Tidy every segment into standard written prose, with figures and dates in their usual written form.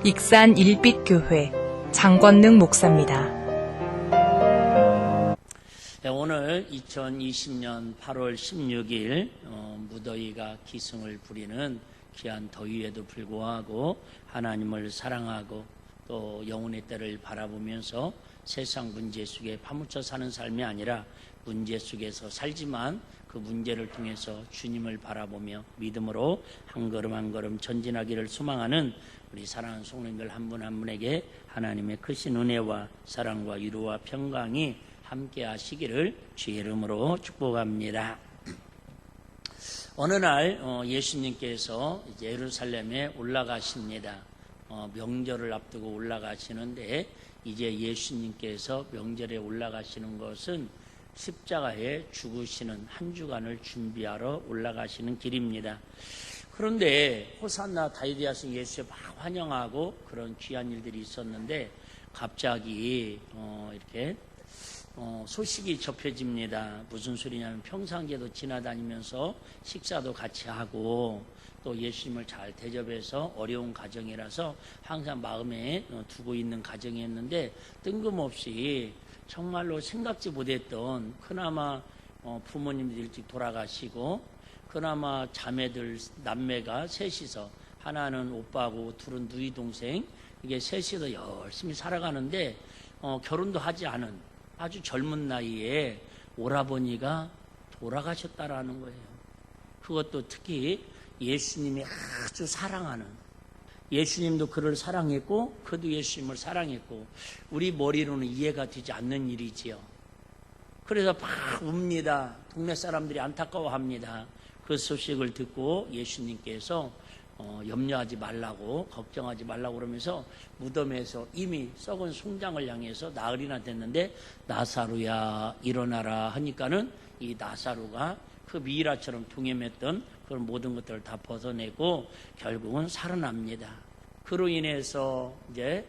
익산 일빛교회 장권능 목사입니다. 네, 오늘 2020년 8월 16일 무더위가 기승을 부리는 귀한 더위에도 불구하고 하나님을 사랑하고 또 영혼의 때를 바라보면서 세상 문제 속에 파묻혀 사는 삶이 아니라 문제 속에서 살지만 그 문제를 통해서 주님을 바라보며 믿음으로 한 걸음 한 걸음 전진하기를 소망하는 우리 사랑하는 성도님들 한 분 한 분에게 하나님의 크신 은혜와 사랑과 위로와 평강이 함께 하시기를 주의 이름으로 축복합니다. 어느 날 예수님께서 이제 예루살렘에 올라가십니다. 명절을 앞두고 올라가시는데 이제 예수님께서 명절에 올라가시는 것은 십자가에 죽으시는 한 주간을 준비하러 올라가시는 길입니다. 그런데 호산나 다윗의 자손 예수에 막 환영하고 그런 귀한 일들이 있었는데 갑자기 이렇게 소식이 접해집니다. 무슨 소리냐면 평상시에도 지나다니면서 식사도 같이 하고 또 예수님을 잘 대접해서 어려운 가정이라서 항상 마음에 두고 있는 가정이었는데 뜬금없이 정말로 생각지 못했던 그나마 부모님들이 일찍 돌아가시고 그나마 자매들 남매가 셋이서 하나는 오빠고 둘은 누이 동생 이게 셋이서 열심히 살아가는데 결혼도 하지 않은 아주 젊은 나이에 오라버니가 돌아가셨다라는 거예요. 그것도 특히 예수님이 아주 사랑하는 예수님도 그를 사랑했고 그도 예수님을 사랑했고 우리 머리로는 이해가 되지 않는 일이지요. 그래서 막 웁니다. 동네 사람들이 안타까워합니다. 그 소식을 듣고 예수님께서 염려하지 말라고 걱정하지 말라고 그러면서 무덤에서 이미 썩은 송장을 향해서 나흘이나 됐는데 나사로야 일어나라 하니까는 이 나사로가 그 미이라처럼 동염했던 그런 모든 것들을 다 벗어내고 결국은 살아납니다. 그로 인해서 이제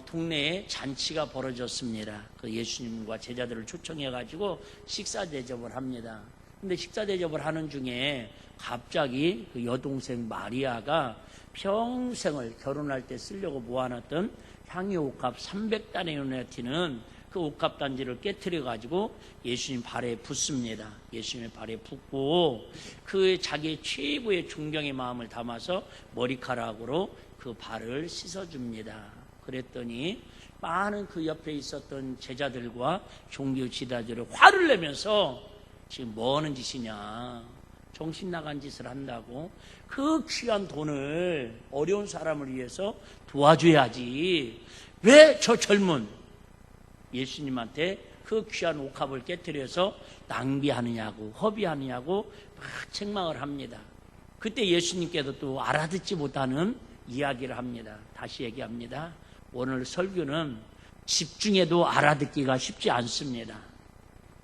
동네에 잔치가 벌어졌습니다. 그 예수님과 제자들을 초청해 가지고 식사 대접을 합니다. 근데 식사 대접을 하는 중에 갑자기 그 여동생 마리아가 평생을 결혼할 때 쓰려고 모아놨던 향유 옥합 300단의 연에 튀는 그 옥합 단지를 깨트려 가지고 예수님 발에 붓습니다. 예수님의 발에 붓고 그 자기의 최고의 존경의 마음을 담아서 머리카락으로 그 발을 씻어줍니다. 그랬더니 많은 그 옆에 있었던 제자들과 종교 지도자들이 화를 내면서 지금 뭐 하는 짓이냐, 정신 나간 짓을 한다고, 그 귀한 돈을 어려운 사람을 위해서 도와줘야지 왜 저 젊은 예수님한테 그 귀한 옥합을 깨트려서 낭비하느냐고 허비하느냐고 막 책망을 합니다. 그때 예수님께서 또 알아듣지 못하는 이야기를 합니다. 다시 얘기합니다. 오늘 설교는 집중해도 알아듣기가 쉽지 않습니다.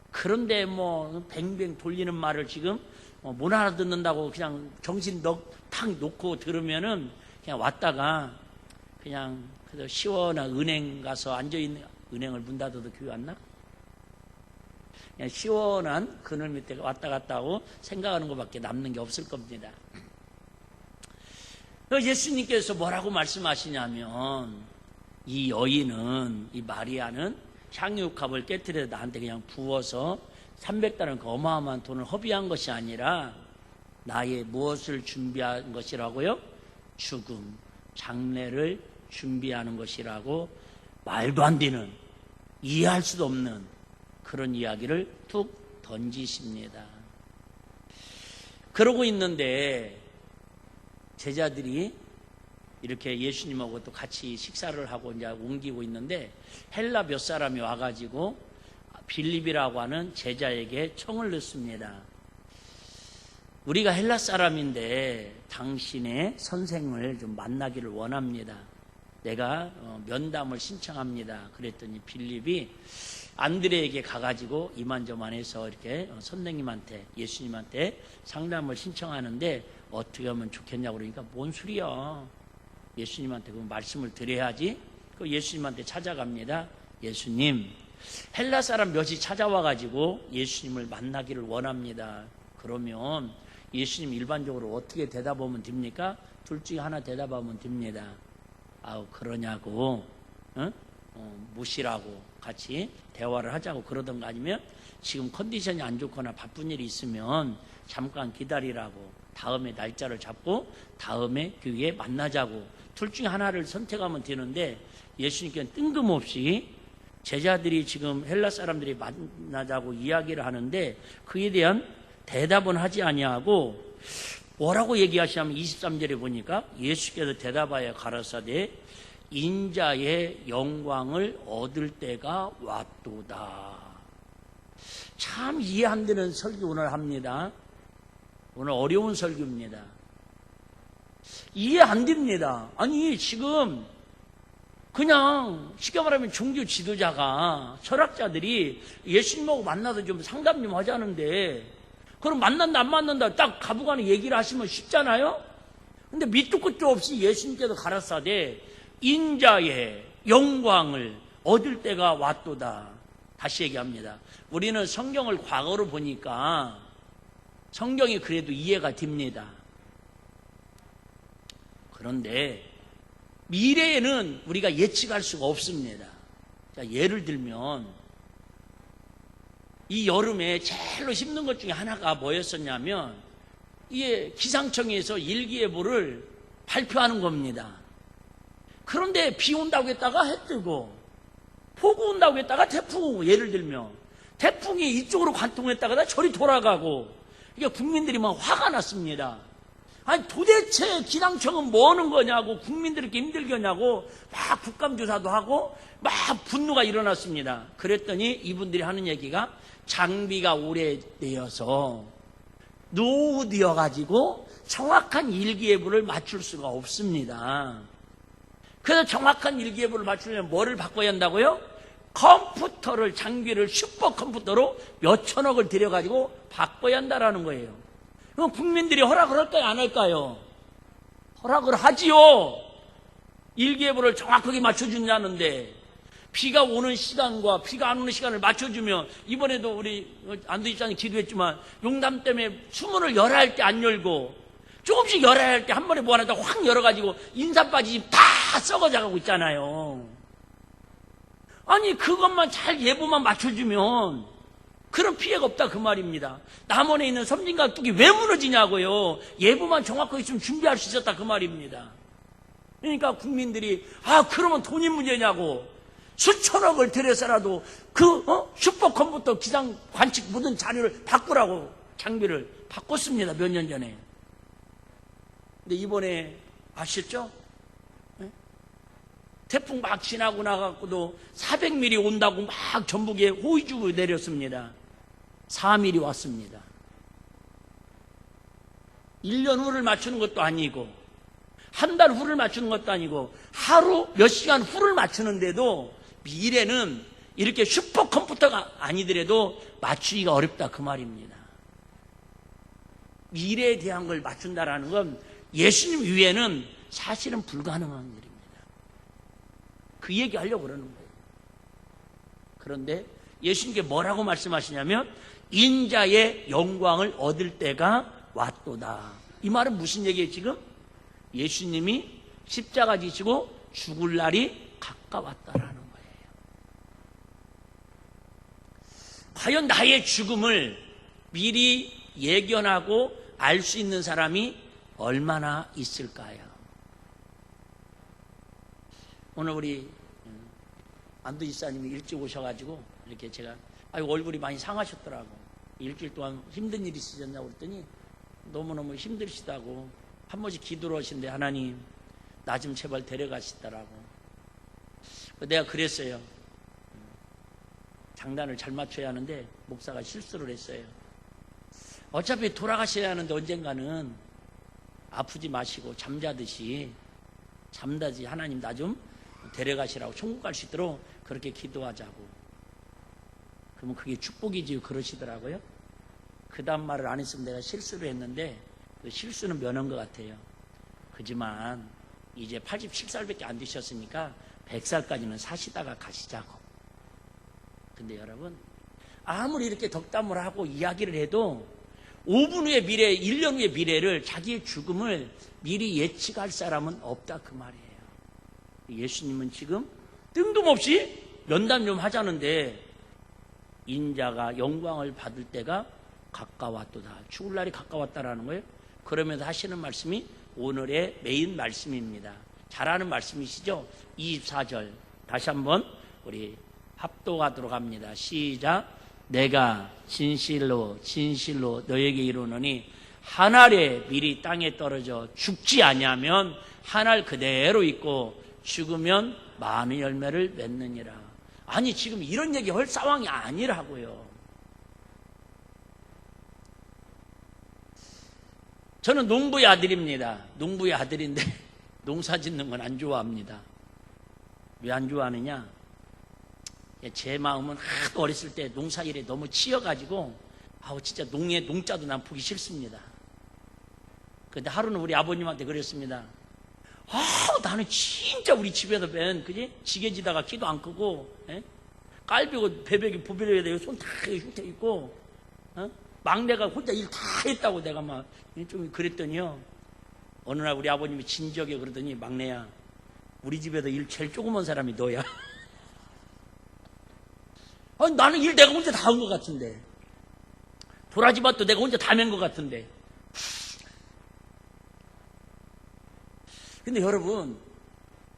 그런데 뭐 뱅뱅 돌리는 말을 지금 못 알아듣는다고 그냥 정신 탁 놓고 들으면은 그냥 왔다가 그냥 시원한 은행 가서 앉아있는, 은행을 문 닫아도 교회 왔나? 그냥 시원한 그늘 밑에 왔다 갔다 하고 생각하는 것밖에 남는 게 없을 겁니다. 예수님께서 뭐라고 말씀하시냐면 이 여인은, 이 마리아는 향유옥합을 깨트려 나한테 그냥 부어서 300달러 그 어마어마한 돈을 허비한 것이 아니라 나의 무엇을 준비한 것이라고요? 죽음, 장례를 준비하는 것이라고 말도 안 되는, 이해할 수도 없는 그런 이야기를 툭 던지십니다. 그러고 있는데 제자들이 이렇게 예수님하고 또 같이 식사를 하고 이제 옮기고 있는데 헬라 몇 사람이 와가지고 빌립이라고 하는 제자에게 청을 넣습니다. 우리가 헬라 사람인데 당신의 선생을 좀 만나기를 원합니다. 내가 면담을 신청합니다. 그랬더니 빌립이 안드레에게 가가지고 이만저만해서 이렇게 선생님한테, 예수님한테 상담을 신청하는데 어떻게 하면 좋겠냐고 그러니까 뭔 소리야. 예수님한테 그 말씀을 드려야지. 그 예수님한테 찾아갑니다. 예수님, 헬라 사람 몇이 찾아와가지고 예수님을 만나기를 원합니다. 그러면 예수님 일반적으로 어떻게 대답하면 됩니까? 둘 중에 하나 대답하면 됩니다. 아우 그러냐고 모시라고 같이 대화를 하자고 그러던가, 아니면 지금 컨디션이 안 좋거나 바쁜 일이 있으면 잠깐 기다리라고, 다음에 날짜를 잡고 다음에 교회에 만나자고, 둘 중에 하나를 선택하면 되는데, 예수님께는 뜬금없이 제자들이 지금 헬라 사람들이 만나자고 이야기를 하는데 그에 대한 대답은 하지 아니하고 뭐라고 얘기하시냐면 23절에 보니까 예수께서 대답하여 가라사대 인자의 영광을 얻을 때가 왔도다. 참 이해 안 되는 설교 오늘 합니다. 오늘 어려운 설교입니다. 이해 안 됩니다. 아니 지금 그냥 쉽게 말하면 종교 지도자가, 철학자들이 예수님하고 만나서 좀 상담 좀 하자는데, 그럼 만난다 안 만난다 딱 가부간에 얘기를 하시면 쉽잖아요. 근데 밑도 끝도 없이 예수님께서 가라사대 인자의 영광을 얻을 때가 왔도다. 다시 얘기합니다. 우리는 성경을 과거로 보니까 성경이 그래도 이해가 됩니다. 그런데 미래에는 우리가 예측할 수가 없습니다. 자, 예를 들면 이 여름에 제일로 힘든 것 중에 하나가 뭐였었냐면, 이게 기상청에서 일기예보를 발표하는 겁니다. 그런데 비 온다고 했다가 해 뜨고, 폭우 온다고 했다가 태풍 오고, 예를 들면 태풍이 이쪽으로 관통했다가 저리 돌아가고, 이게 국민들이 막 화가 났습니다. 아니 도대체 기상청은 뭐 하는 거냐고, 국민들이 이렇게 힘들게 하냐고 막 국감조사도 하고 막 분노가 일어났습니다. 그랬더니 이분들이 하는 얘기가, 장비가 오래되어서 노후되어 가지고 정확한 일기예보를 맞출 수가 없습니다. 그래서 정확한 일기예보를 맞추려면 뭐를 바꿔야 한다고요? 컴퓨터를, 장비를 슈퍼컴퓨터로 몇 천억을 들여가지고 바꿔야 한다라는 거예요. 그럼 국민들이 허락을 할까요, 안 할까요? 허락을 하지요. 일기예보를 정확하게 맞춰준다는데, 비가 오는 시간과 비가 안 오는 시간을 맞춰주면, 이번에도 우리 안도 입장이 기도했지만 용담 때문에 수문을 열어야 할 때 안 열고 조금씩 열어야 할 때 한 번에 모아놨다 확 열어가지고 인삼바지 다 썩어져가고 있잖아요. 아니 그것만 잘 예보만 맞춰주면 그런 피해가 없다 그 말입니다. 남원에 있는 섬진강둑이 왜 무너지냐고요. 예보만 정확하게 좀 준비할 수 있었다 그 말입니다. 그러니까 국민들이 그러면 돈이 문제냐고, 수천억을 들여서라도 그 슈퍼컴퓨터 기상 관측 모든 자료를 바꾸라고 장비를 바꿨습니다. 몇 년 전에. 근데 이번에 아셨죠? 태풍 막 지나고 나가고도 400mm 온다고 막 전북에 호의주고 내렸습니다. 4mm 왔습니다. 1년 후를 맞추는 것도 아니고 한 달 후를 맞추는 것도 아니고 하루 몇 시간 후를 맞추는데도 미래는 이렇게 슈퍼컴퓨터가 아니더라도 맞추기가 어렵다 그 말입니다. 미래에 대한 걸 맞춘다라는 건 예수님 위에는 사실은 불가능한 일입니다. 그 얘기 하려고 그러는 거예요. 그런데 예수님께 뭐라고 말씀하시냐면 인자의 영광을 얻을 때가 왔도다. 이 말은 무슨 얘기예요 지금? 예수님이 십자가 지시고 죽을 날이 가까웠다라는 거예요. 과연 나의 죽음을 미리 예견하고 알 수 있는 사람이 얼마나 있을까요? 오늘 우리 안도 이사님이 일찍 오셔가지고 이렇게 제가 얼굴이 많이 상하셨더라고. 일주일 동안 힘든 일이 있으셨냐고 그랬더니 너무너무 힘드시다고 한 번씩 기도를 하신데, 하나님 나 좀 제발 데려가시더라고. 내가 그랬어요. 장단을 잘 맞춰야 하는데 목사가 실수를 했어요. 어차피 돌아가셔야 하는데 언젠가는 아프지 마시고 잠자듯이 하나님 나 좀 데려가시라고, 천국 갈 수 있도록 그렇게 기도하자고. 그러면 그게 축복이지 그러시더라고요. 그 다음 말을 안 했으면 내가 실수를 했는데 그 실수는 면한 것 같아요. 그지만 이제 87살밖에 안 되셨으니까 100살까지는 사시다가 가시자고. 근데 여러분, 아무리 이렇게 덕담을 하고 이야기를 해도 5분 후의 미래, 1년 후의 미래를, 자기의 죽음을 미리 예측할 사람은 없다 그 말이에요. 예수님은 지금 뜬금없이 면담 좀 하자는데 인자가 영광을 받을 때가 가까웠도다. 죽을 날이 가까웠다라는 거예요. 그러면서 하시는 말씀이 오늘의 메인 말씀입니다. 잘 아는 말씀이시죠? 24절 다시 한번 우리 합독하도록 합니다. 시작. 내가 진실로 진실로 너에게 이르노니 한 알에 밀이 땅에 떨어져 죽지 아니하면 한 알 그대로 있고 죽으면 많은 열매를 맺느니라. 아니 지금 이런 얘기 할 상황이 아니라고요. 저는 농부의 아들입니다. 농부의 아들인데 농사 짓는 건 안 좋아합니다. 왜 안 좋아하느냐? 제 마음은 하도 어렸을 때 농사일에 너무 치여가지고 진짜 농자도 난 보기 싫습니다. 근데 하루는 우리 아버님한테 그랬습니다. 나는 진짜 우리 집에서 뵌 그지? 지게지다가 키도 안 크고 깔비고 배배기 부비려야 손 다 흉터 있고 막내가 혼자 일 다 했다고 내가 막 좀 그랬더니요. 어느 날 우리 아버님이 진지하게 그러더니 막내야 우리 집에서 일 제일 조그만 사람이 너야. 나는 일 내가 혼자 다 한 것 같은데 도라지밭도 내가 혼자 다 맨 것 같은데. 근데 여러분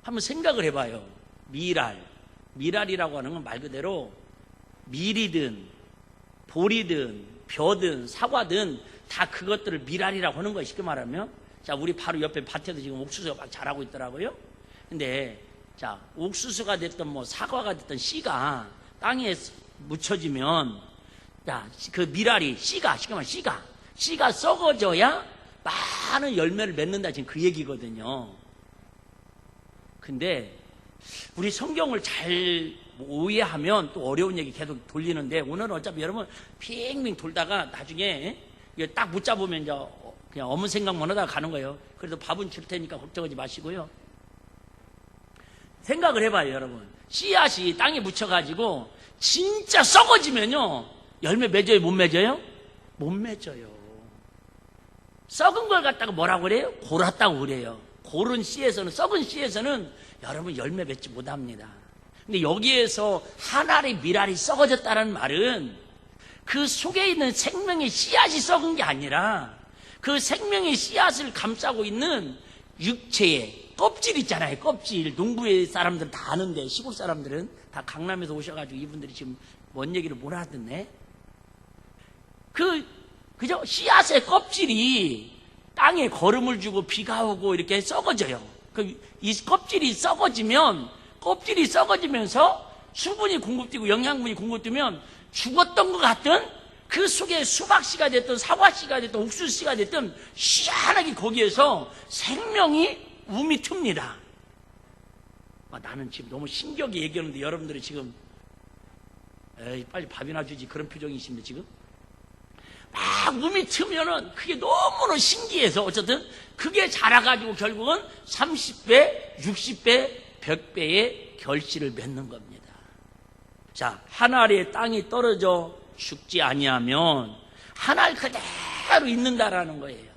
한번 생각을 해봐요. 미랄이라고 하는 건 말 그대로 밀이든 보리든 벼든 사과든 다 그것들을 미랄이라고 하는 거예요. 쉽게 말하면. 자, 우리 바로 옆에 밭에도 지금 옥수수가 막 자라고 있더라고요. 근데 자, 옥수수가 됐든 뭐 사과가 됐든 씨가 땅에 묻혀지면 그 미랄이 씨가 쉽게 말하면 씨가 썩어져야 많은 열매를 맺는다. 지금 그 얘기거든요. 근데 우리 성경을 잘 오해하면 또 어려운 얘기 계속 돌리는데 오늘은 어차피 여러분 빙빙 돌다가 나중에 딱 붙잡으면 이제 그냥 어문 생각만 하다가 가는 거예요. 그래도 밥은 줄 테니까 걱정하지 마시고요. 생각을 해봐요, 여러분. 씨앗이 땅에 묻혀가지고 진짜 썩어지면요 열매 맺어요, 못 맺어요? 못 맺어요. 썩은 걸 갖다가 뭐라고 그래요? 골았다고 그래요. 고른 씨에서는, 썩은 씨에서는 여러분 열매 맺지 못합니다. 근데 여기에서 한 알의 밀알이 썩어졌다는 말은 그 속에 있는 생명의 씨앗이 썩은 게 아니라 그 생명의 씨앗을 감싸고 있는 육체의 껍질 있잖아요. 껍질. 농부의 사람들은 다 아는데 시골 사람들은 다 강남에서 오셔가지고 이분들이 지금 뭔 얘기를 못 알아듣네. 그죠? 씨앗의 껍질이 땅에 거름을 주고 비가 오고 이렇게 썩어져요. 이 껍질이 썩어지면서 수분이 공급되고 영양분이 공급되면 죽었던 것 같은 그 속에 수박씨가 됐든 사과씨가 됐든 옥수수씨가 됐든 시원하게 거기에서 생명이 움이 틉니다. 나는 지금 너무 신기하게 얘기하는데 여러분들이 지금 빨리 밥이나 주지 그런 표정이십니다. 지금 막 움이 트면은 그게 너무나 신기해서 어쨌든 그게 자라가지고 결국은 30배, 60배, 100배의 결실을 맺는 겁니다. 자, 한 알의 땅이 떨어져 죽지 아니하면 한 알 그대로 있는다라는 거예요.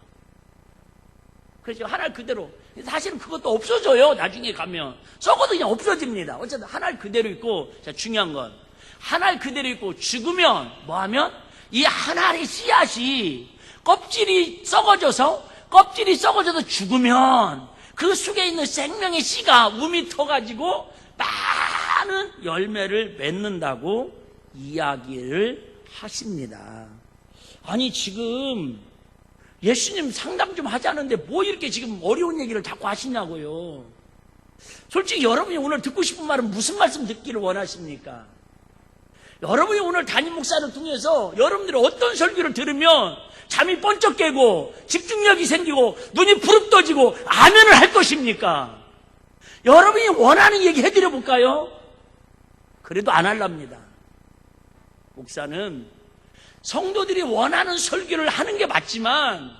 그렇죠? 한 알 그대로. 사실은 그것도 없어져요. 나중에 가면 썩어도 그냥 없어집니다. 어쨌든 한 알 그대로 있고, 자, 중요한 건 한 알 그대로 있고 죽으면 뭐하면 이 한 알의 씨앗이 껍질이 썩어져서 죽으면 그 속에 있는 생명의 씨가 움이 터가지고 많은 열매를 맺는다고 이야기를 하십니다. 아니 지금 예수님 상담 좀 하자는데 뭐 이렇게 지금 어려운 얘기를 자꾸 하시냐고요. 솔직히 여러분이 오늘 듣고 싶은 말은 무슨 말씀 듣기를 원하십니까? 여러분이 오늘 담임 목사를 통해서 여러분들이 어떤 설교를 들으면 잠이 번쩍 깨고 집중력이 생기고 눈이 부릅떠지고 아멘을 할 것입니까? 여러분이 원하는 얘기 해드려 볼까요? 그래도 안 할랍니다. 목사는 성도들이 원하는 설교를 하는 게 맞지만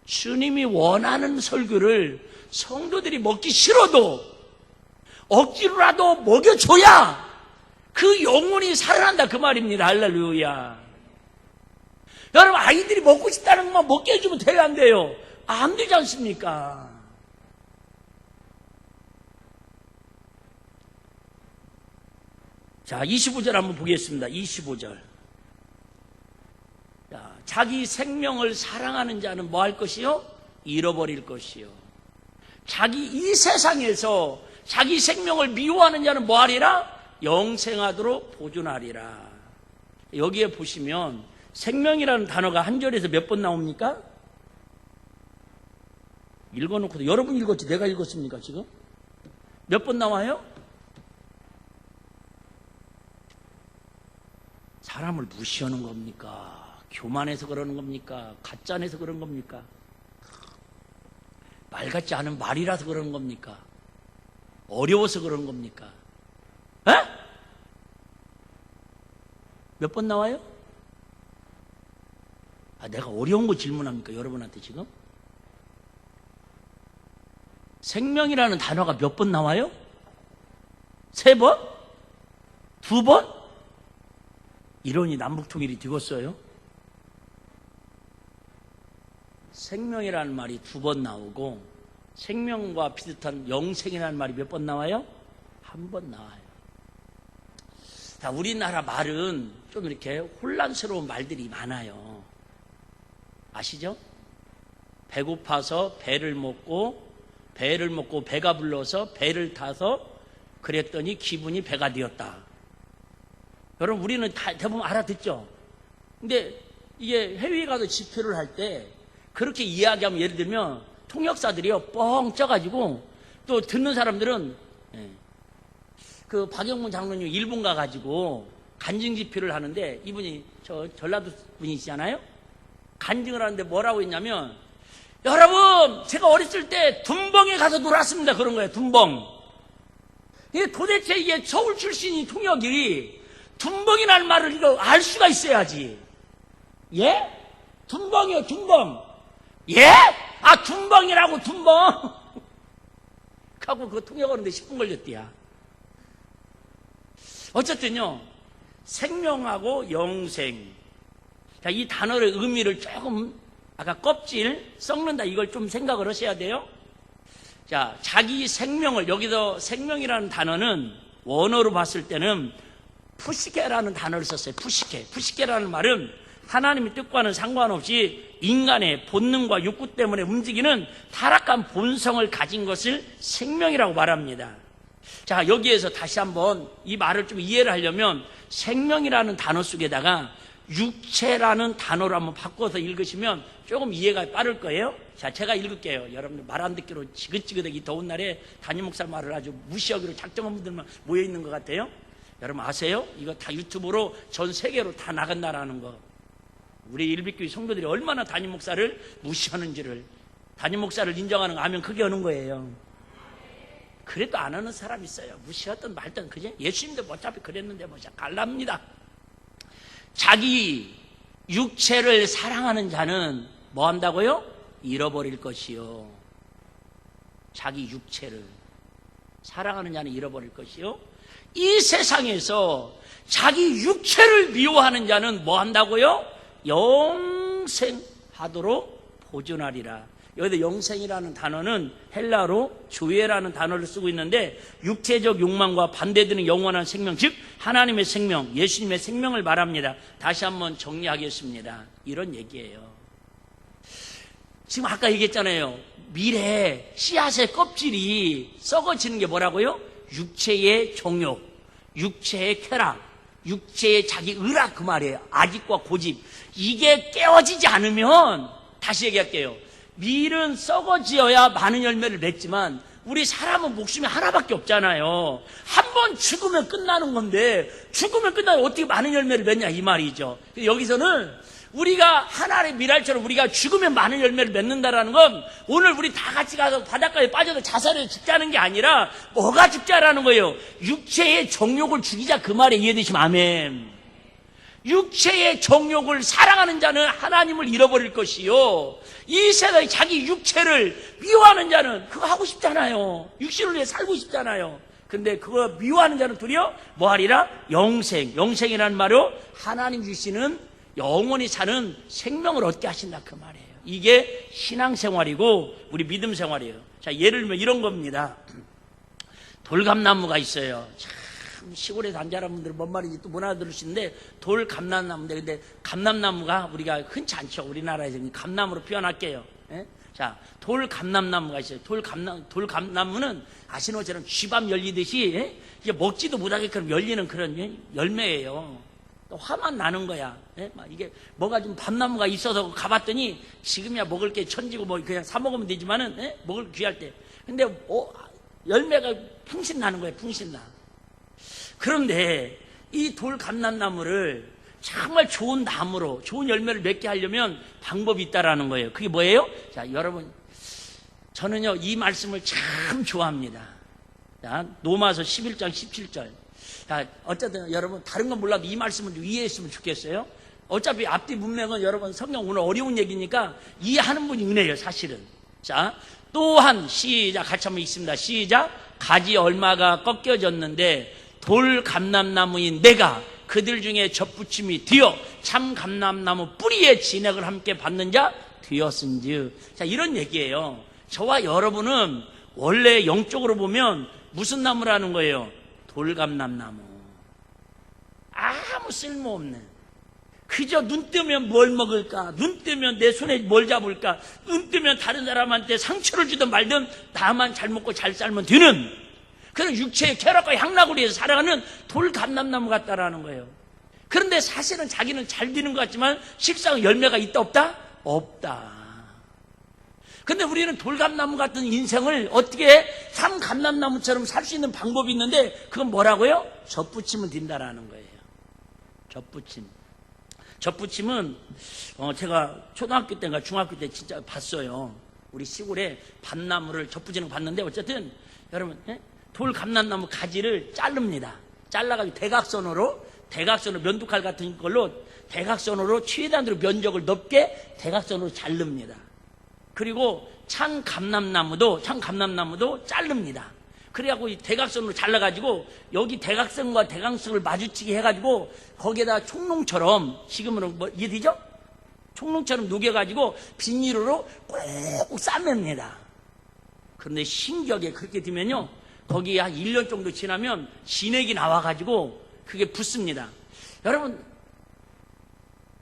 주님이 원하는 설교를 성도들이 먹기 싫어도 억지로라도 먹여줘야 그 영혼이 살아난다 그 말입니다. 할렐루야. 여러분 아이들이 먹고 싶다는 것만 먹게 해주면 돼요 안 돼요? 안 되지 않습니까? 자, 25절 한번 보겠습니다. 25절. 자, 자기 생명을 사랑하는 자는 뭐 할 것이요? 잃어버릴 것이요. 이 세상에서 자기 생명을 미워하는 자는 뭐 하리라? 영생하도록 보존하리라. 여기에 보시면 생명이라는 단어가 한 절에서 몇 번 나옵니까? 읽어놓고도 여러분 읽었지 내가 읽었습니까 지금? 몇 번 나와요? 사람을 무시하는 겁니까? 교만해서 그러는 겁니까? 가짜내서 그런 겁니까? 말 같지 않은 말이라서 그러는 겁니까? 어려워서 그런 겁니까? 에? 몇 번 나와요? 내가 어려운 거 질문합니까? 여러분한테 지금? 생명이라는 단어가 몇 번 나와요? 3번? 2번? 이러니 남북통일이 되겠어요? 생명이라는 말이 2번 나오고 생명과 비슷한 영생이라는 말이 몇 번 나와요? 1번 나와요. 자, 우리나라 말은 좀 이렇게 혼란스러운 말들이 많아요. 아시죠? 배고파서 배를 먹고 배가 불러서 배를 타서 그랬더니 기분이 배가 되었다. 여러분 우리는 대부분 알아듣죠? 근데 이게 해외에 가서 집회를 할 때 그렇게 이야기하면 예를 들면 통역사들이요 뻥 쪄가지고 또 듣는 사람들은 그 박영문 장로님 일본 가가지고 간증 집회를 하는데 이분이 저 전라도 분이시잖아요. 간증을 하는데 뭐라고 했냐면 여러분 제가 어렸을 때 둔벙에 가서 놀았습니다. 그런 거예요. 둔벙. 이게 도대체 이게 서울 출신이 통역이 둔벙이라는 말을 이거 알 수가 있어야지. 예? 둔벙이요 둔벙. 예? 둔벙이라고 둔벙. 하고 그 통역하는데 10분 걸렸대야. 어쨌든요 생명하고 영생. 자, 이 단어의 의미를 조금 아까 껍질 썩는다 이걸 좀 생각을 하셔야 돼요. 자, 자기 생명을 여기서 생명이라는 단어는 원어로 봤을 때는 푸시케라는 단어를 썼어요. 푸시케라는 말은 하나님의 뜻과는 상관없이 인간의 본능과 욕구 때문에 움직이는 타락한 본성을 가진 것을 생명이라고 말합니다. 자, 여기에서 다시 한번 이 말을 좀 이해를 하려면 생명이라는 단어 속에다가 육체라는 단어로 한번 바꿔서 읽으시면 조금 이해가 빠를 거예요. 자, 제가 읽을게요. 여러분들 말 안 듣기로 지긋지긋하게 더운 날에 담임 목사 말을 아주 무시하기로 작정한 분들만 모여 있는 것 같아요. 여러분 아세요? 이거 다 유튜브로 전 세계로 다 나간다라는 거. 우리 일빛교회 성도들이 얼마나 담임 목사를 무시하는지를, 담임 목사를 인정하는 거 하면 크게 하는 거예요. 그래도 안 하는 사람 있어요. 무시하든 말든 그죠? 예수님도 어차피 그랬는데 뭐 갈랍니다. 자기 육체를 사랑하는 자는 뭐 한다고요? 잃어버릴 것이요. 자기 육체를 사랑하는 자는 잃어버릴 것이요. 이 세상에서 자기 육체를 미워하는 자는 뭐 한다고요? 영생하도록 보존하리라. 여기서 영생이라는 단어는 헬라어로 조에라는 단어를 쓰고 있는데 육체적 욕망과 반대되는 영원한 생명, 즉 하나님의 생명, 예수님의 생명을 말합니다. 다시 한번 정리하겠습니다. 이런 얘기예요. 지금 아까 얘기했잖아요. 미래 씨앗의 껍질이 썩어지는 게 뭐라고요? 육체의 정욕, 육체의 쾌락, 육체의 자기 의락, 그 말이에요. 아집과 고집. 이게 깨어지지 않으면, 다시 얘기할게요. 밀은 썩어지어야 많은 열매를 맺지만 우리 사람은 목숨이 하나밖에 없잖아요. 한 번 죽으면 끝나는 건데 죽으면 끝나면 어떻게 많은 열매를 맺냐 이 말이죠. 여기서는 우리가 하나의 밀알처럼 우리가 죽으면 많은 열매를 맺는다라는 건 오늘 우리 다 같이 가서 바닷가에 빠져서 자살을 죽자는 게 아니라 뭐가 죽자라는 거예요. 육체의 정욕을 죽이자 그 말에 이해되시면 아멘. 육체의 정욕을 사랑하는 자는 하나님을 잃어버릴 것이요. 이 세상에 자기 육체를 미워하는 자는 그거 하고 싶잖아요. 육신을 위해 살고 싶잖아요. 근데 그거 미워하는 자는 도리어 뭐하리라? 영생. 영생이라는 말로 하나님 주시는 영원히 사는 생명을 얻게 하신다 그 말이에요. 이게 신앙생활이고 우리 믿음생활이에요. 자, 예를 들면 이런 겁니다. 돌감나무가 있어요. 참 참 시골에 산 사람들은 뭔 말인지 또 못 알아들으시는데 돌 감람나무인데 근데 감람나무가 우리가 흔치 않죠. 우리나라에서 감나무로 표현할게요. 예? 자, 돌 감람나무가 있어요. 돌 감나무는 아시는 것처럼 쥐밥 열리듯이 예? 이게 먹지도 못하게끔 열리는 그런 예? 열매예요. 또 화만 나는 거야. 예? 막 이게 뭐가 좀 밤나무가 있어서 가봤더니 지금이야 먹을 게 천지고 뭐 그냥 사 먹으면 되지만은 예? 먹을 귀할 때. 근데 열매가 풍신 나는 거예요. 풍신 나. 그런데 이 돌 감람나무를 정말 좋은 나무로 좋은 열매를 맺게 하려면 방법이 있다라는 거예요. 그게 뭐예요? 자, 여러분, 저는요 이 말씀을 참 좋아합니다. 자, 로마서 11장 17절. 자, 어쨌든 여러분 다른 건 몰라도 이 말씀을 좀 이해했으면 좋겠어요. 어차피 앞뒤 문맥은 여러분 성경 오늘 어려운 얘기니까 이해하는 분이 은혜예요, 사실은. 자, 또한 시작 같이 한번 읽습니다. 시작. 가지 얼마가 꺾여졌는데 돌 감람나무인 내가 그들 중에 젖붙임이 되어 참 감람나무 뿌리에 진액을 함께 받는 자 되었은즉. 자, 이런 얘기예요. 저와 여러분은 원래 영적으로 보면 무슨 나무라는 거예요? 돌감람나무. 아무 쓸모없는, 그저 눈 뜨면 뭘 먹을까, 눈 뜨면 내 손에 뭘 잡을까, 눈 뜨면 다른 사람한테 상처를 주든 말든 나만 잘 먹고 잘 살면 되는 그런 육체의 쾌락과 향락을 위해서 살아가는 돌감람나무 같다라는 거예요. 그런데 사실은 자기는 잘 되는 것 같지만 식상 열매가 있다 없다? 없다. 근데 우리는 돌감나무 같은 인생을 어떻게 참 감람나무처럼 살 수 있는 방법이 있는데 그건 뭐라고요? 젖붙이면 된다라는 거예요. 젖붙임은 제가 초등학교 때인가 중학교 때 진짜 봤어요. 우리 시골에 밭나무를 젖붙이는 거 봤는데 어쨌든 여러분 돌감람나무 가지를 자릅니다. 잘라가지고 대각선으로 면도칼 같은 걸로 대각선으로 최대한으로 면적을 넓게 대각선으로 자릅니다. 그리고 참 감람나무도 자릅니다. 그래갖고 이 대각선으로 잘라가지고 여기 대각선과 대각선을 마주치게 해가지고 거기에다 총롱처럼 지금은 뭐 이해되죠? 총롱처럼 녹여가지고 비닐로 꼭 싸맵니다. 그런데 신기하게 그렇게 되면요 거기 한 1년 정도 지나면 진액이 나와가지고 그게 붙습니다. 여러분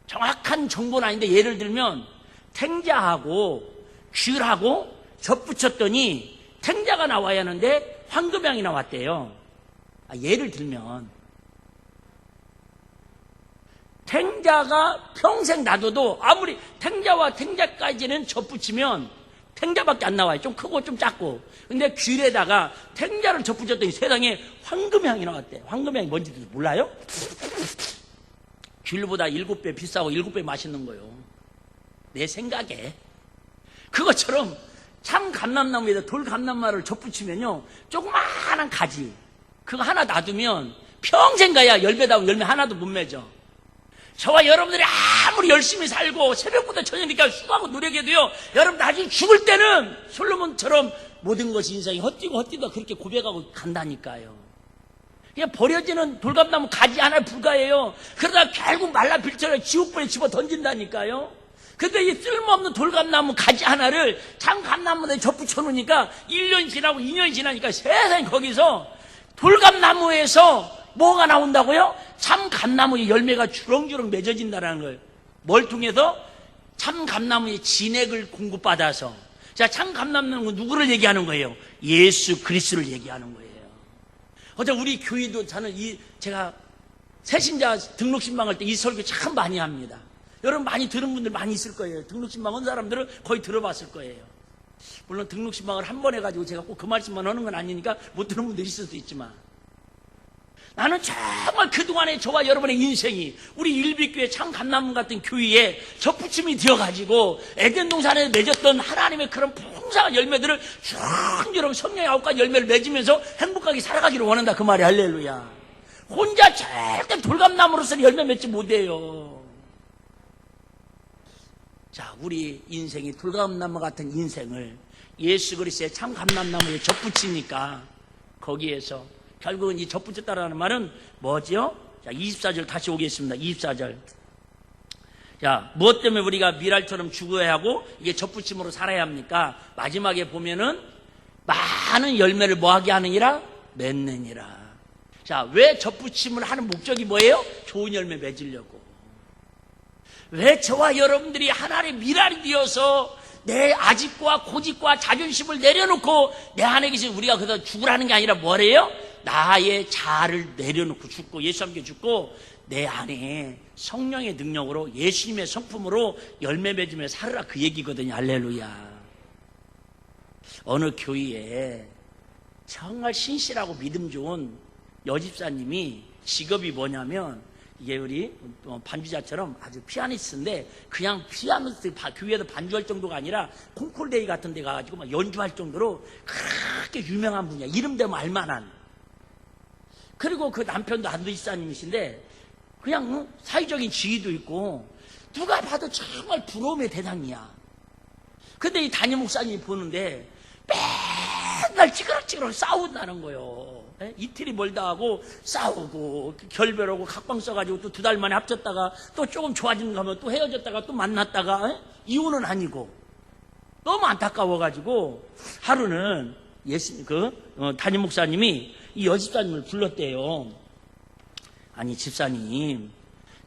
정확한 정보는 아닌데 예를 들면 탱자하고 귤하고 젖붙였더니 탱자가 나와야 하는데 황금향이 나왔대요. 예를 들면 탱자가 평생 놔둬도 아무리 탱자와 탱자까지는 젖붙이면 탱자밖에 안 나와요. 좀 크고 좀 작고. 근데 귤에다가 탱자를 젖붙였더니 세상에 황금향이 나왔대. 황금향이 뭔지도 몰라요? 귤보다 7배 비싸고 7배 맛있는 거요. 내 생각에. 그것처럼 참 감람나무에다 돌감람나무를 젖붙이면요 조그마한 가지 그거 하나 놔두면 평생 가야 열매다고 열매 하나도 못 맺어. 저와 여러분들이 아무리 열심히 살고 새벽부터 저녁까지 수고하고 노력해도요 여러분 나중에 죽을 때는 솔로몬처럼 모든 것이 인생이 헛디고 그렇게 고백하고 간다니까요. 그냥 버려지는 돌감나무 가지 하나에 불과해요. 그러다 결국 말라 빌쳐서 지옥불에 집어 던진다니까요. 근데 이 쓸모없는 돌감나무 가지 하나를 참 감나무에 젖붙여 놓으니까 1년 지나고 2년 지나니까 세상에 거기서 돌감나무에서 뭐가 나온다고요? 참 감나무의 열매가 주렁주렁 맺어진다는 거예요. 뭘 통해서? 참 감나무의 진액을 공급받아서. 자, 참 감나무는 누구를 얘기하는 거예요? 예수 그리스도를 얘기하는 거예요. 어제 우리 교회도 제가 새신자 등록 신방할 때 이 설교 참 많이 합니다. 여러분 많이 들은 분들 많이 있을 거예요. 등록 신방 한 사람들은 거의 들어봤을 거예요. 물론 등록 신방을 한 번 해가지고 제가 꼭 그 말씀만 하는 건 아니니까 못 들은 분들이 있을 수도 있지만 나는 정말 그동안에 저와 여러분의 인생이 우리 일비교회 참 감람문 같은 교회에 젖붙임이 되어가지고 에덴 동산에 맺었던 하나님의 그런 풍성한 열매들을 주렁주렁 성령의 9가지 열매를 맺으면서 행복하게 살아가기를 원한다 그 말이 할렐루야. 혼자 절대 돌감나무로서는 열매 맺지 못해요. 자, 우리 인생이 돌감나무 같은 인생을 예수 그리스도의 참 감람나무에 젖붙이니까 거기에서 결국은 이 젖붙였다라는 말은 뭐죠? 자, 24절 다시 오겠습니다. 24절. 자, 무엇 때문에 우리가 미랄처럼 죽어야 하고 이게 젖붙임으로 살아야 합니까? 마지막에 보면은 많은 열매를 뭐하게 하느니라? 맺느니라. 자, 왜 젖붙임을 하는 목적이 뭐예요? 좋은 열매 맺으려고. 왜 저와 여러분들이 하나님의 미랄이 되어서 내 아집과 고집과 자존심을 내려놓고 내 안에 계신 우리가 그래서 죽으라는 게 아니라 뭐래요? 나의 자아를 내려놓고 죽고 예수와 함께 죽고 내 안에 성령의 능력으로 예수님의 성품으로 열매 맺으며 살으라, 그 얘기거든요. 할렐루야. 어느 교회에 정말 신실하고 믿음 좋은 여집사님이 직업이 뭐냐면, 이게 우리 반주자처럼 아주 피아니스트인데 그냥 피아니스트 교회에서 반주할 정도가 아니라 콩쿨데이 같은 데 가가지고 막 연주할 정도로 그렇게 유명한 분이야. 이름 되면 알만한. 그리고 그 남편도 안도집사님이신데 그냥 사회적인 지위도 있고 누가 봐도 정말 부러움의 대상이야. 근데 이 담임 목사님이 보는데 맨날 찌그럭찌그럭 싸운다는 거예요. 이틀이 멀다 하고 싸우고 결별하고 각방 써가지고 또 2달 만에 합쳤다가 또 조금 좋아지는 거 하면 또 헤어졌다가 또 만났다가 이혼은 아니고 너무 안타까워가지고 하루는 담임 목사님이 이 여집사님을 불렀대요. 아니 집사님,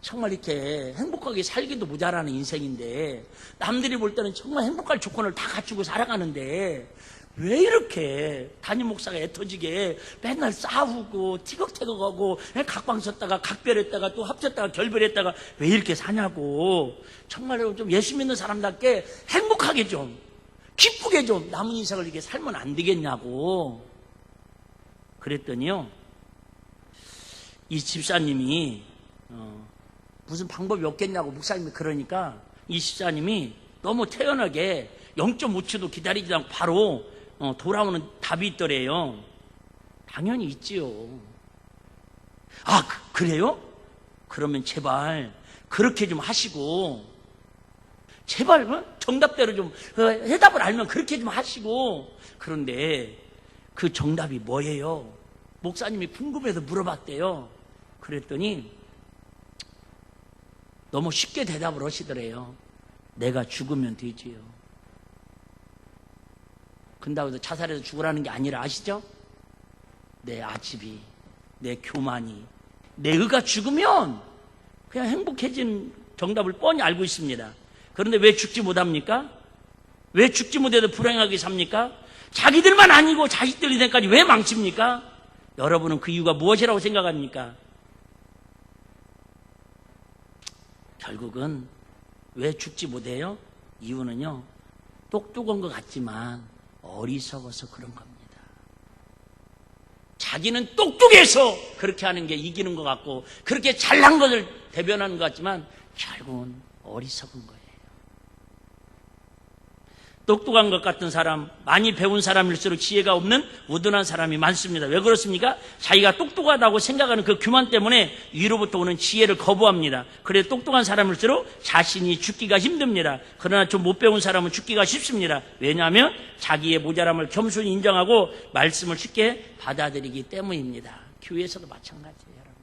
정말 이렇게 행복하게 살기도 모자라는 인생인데 남들이 볼 때는 정말 행복할 조건을 다 갖추고 살아가는데 왜 이렇게 담임 목사가 애터지게 맨날 싸우고 티격태격하고 각방 썼다가 각별했다가 또 합쳤다가 결별했다가 왜 이렇게 사냐고. 정말 좀 예수 믿는 사람답게 행복하게 좀 기쁘게 좀 남은 인생을 이렇게 살면 안 되겠냐고 그랬더니요, 이 집사님이 무슨 방법이 없겠냐고 목사님이 그러니까 이 집사님이 너무 태연하게 0.5초도 기다리지 않고 바로 돌아오는 답이 있더래요. 당연히 있지요. 아, 그래요? 그러면 제발 그렇게 좀 하시고, 제발 정답대로 좀 해답을 알면 그렇게 좀 하시고. 그런데 그 정답이 뭐예요? 목사님이 궁금해서 물어봤대요. 그랬더니 너무 쉽게 대답을 하시더래요. 내가 죽으면 되지요. 근다고 해서 자살해서 죽으라는 게 아니라 아시죠? 내 아집이, 내 교만이, 내 의가 죽으면 그냥 행복해진 정답을 뻔히 알고 있습니다. 그런데 왜 죽지 못합니까? 왜 죽지 못해도 불행하게 삽니까? 자기들만 아니고 자식들 인생까지 왜 망칩니까? 여러분은 그 이유가 무엇이라고 생각합니까? 결국은 왜 죽지 못해요? 이유는요, 똑똑한 것 같지만 어리석어서 그런 겁니다. 자기는 똑똑해서 그렇게 하는 게 이기는 것 같고 그렇게 잘난 것을 대변하는 것 같지만 결국은 어리석은 거예요. 똑똑한 것 같은 사람, 많이 배운 사람일수록 지혜가 없는 우둔한 사람이 많습니다. 왜 그렇습니까? 자기가 똑똑하다고 생각하는 그 교만 때문에 위로부터 오는 지혜를 거부합니다. 그래서 똑똑한 사람일수록 자신이 죽기가 힘듭니다. 그러나 좀 못 배운 사람은 죽기가 쉽습니다. 왜냐하면 자기의 모자람을 겸손히 인정하고 말씀을 쉽게 받아들이기 때문입니다. 교회에서도 마찬가지예요. 여러분,